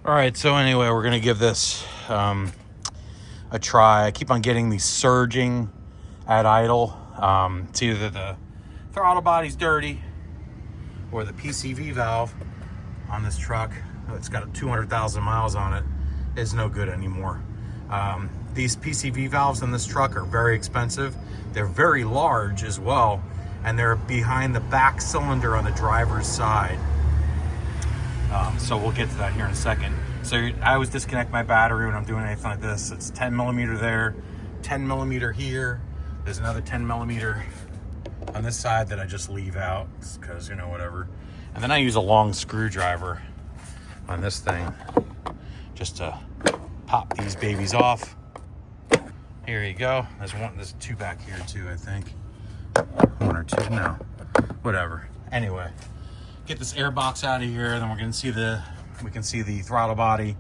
All right, so anyway, we're gonna give this a try. I keep on getting these surging at idle. It's either the throttle body's dirty or the PCV valve on this truck, it's got 200,000 miles on it, is no good anymore. These PCV valves in this truck are very expensive. They're very large as well, and they're behind the back cylinder on the driver's side. So we'll get to that here in a second. So I always disconnect my battery when I'm doing anything like this. It's 10 millimeter there, 10 millimeter here. There's another 10 millimeter on this side that I just leave out because, you know, whatever. And then I use a long screwdriver on this thing just to pop these babies off. Here you go. There's two back here too, I think. One or two, no, whatever. Anyway, get this air box out of here, then we can see the throttle body.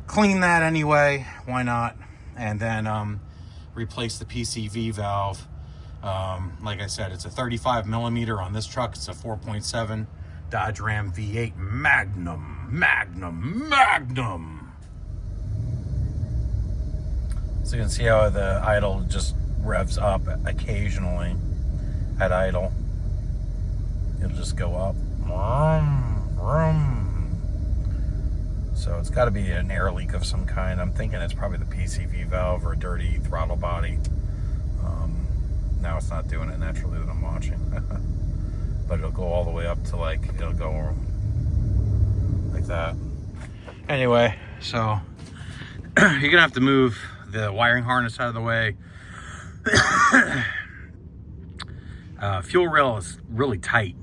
Clean that anyway, why not? And then replace the PCV valve. Like I said, it's a 35 millimeter on this truck. It's a 4.7 Dodge Ram V8 Magnum. So you can see how the idle just revs up occasionally at idle. It'll just go up. So it's got to be an air leak of some kind. I'm thinking it's probably the PCV valve or a dirty throttle body. Now it's not doing it naturally that I'm watching. But it'll go all the way up to it'll go like that. Anyway, so you're gonna have to move the wiring harness out of the way. Fuel rail is really tight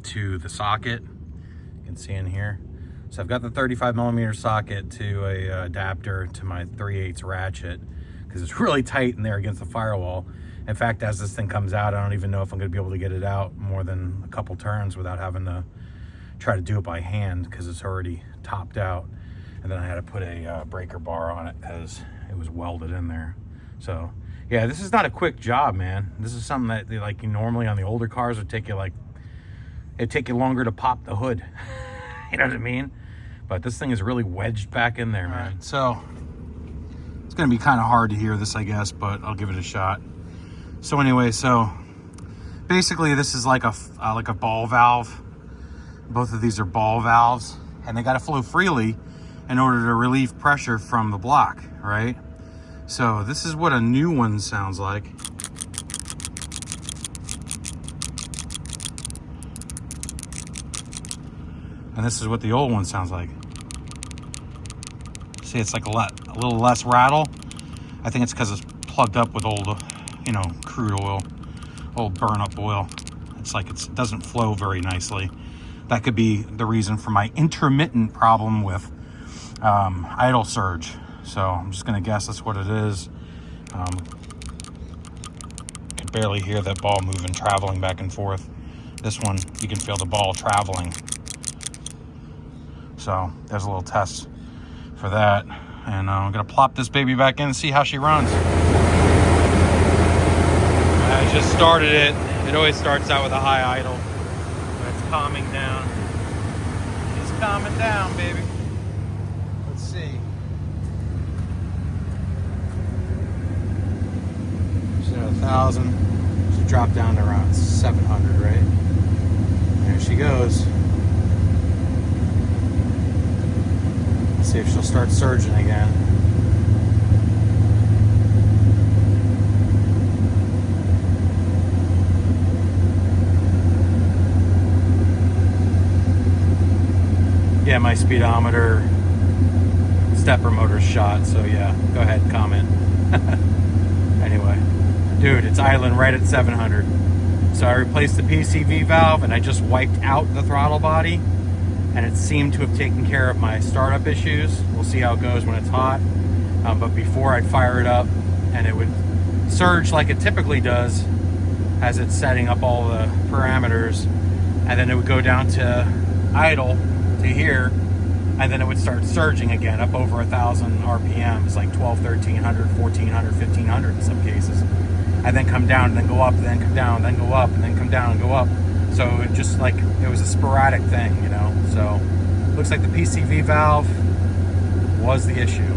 to the socket. You can see in here. So I've got the 35 millimeter socket to a adapter to my 3/8 ratchet because it's really tight in there against the firewall. In fact, as this thing comes out, I don't even know if I'm going to be able to get it out more than a couple turns without having to try to do it by hand because it's already topped out. And then I had to put a breaker bar on it because it was welded in there. So yeah, this is not a quick job, man. This is something that you normally on the older cars would take you it'd take you longer to pop the hood. You know what I mean? But this thing is really wedged back in there, man. Right, so it's gonna be kind of hard to hear this, I guess, but I'll give it a shot. So anyway, so basically this is like a ball valve. Both of these are ball valves, and they got to flow freely in order to relieve pressure from the block, right? So this is what a new one sounds like. And this is what the old one sounds like. See, it's like a little less rattle. I think it's because it's plugged up with old, crude oil, old burn up oil. It's like it doesn't flow very nicely. That could be the reason for my intermittent problem with idle surge. So I'm just gonna guess that's what it is. You can barely hear that ball moving, traveling back and forth. This one, you can feel the ball traveling. So there's a little test for that. And I'm gonna plop this baby back in and see how she runs. I just started it. It always starts out with a high idle. But it's calming down. It's calming down, baby. Let's see. She's at 1,000. She dropped down to around 700, right? There she goes. Let's see if she'll start surging again. Yeah, my speedometer stepper motor's shot, so yeah, go ahead, comment. Anyway, dude, it's idling right at 700. So I replaced the PCV valve and I just wiped out the throttle body, and it seemed to have taken care of my startup issues. We'll see how it goes when it's hot. But before, I'd fire it up and it would surge like it typically does as it's setting up all the parameters, and then it would go down to idle to here, and then it would start surging again up over 1,000 RPMs, like 12, 1,300, 1,400, 1,500 in some cases, and then come down and then go up and then come down, then go up and then come down and go up. So it just it was a sporadic thing, So looks like the PCV valve was the issue.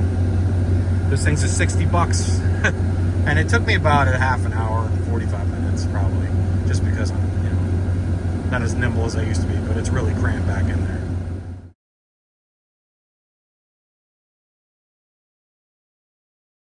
This thing's a 60 bucks. And it took me about a half an hour, 45 minutes probably, just because I'm, not as nimble as I used to be, but it's really crammed back in there.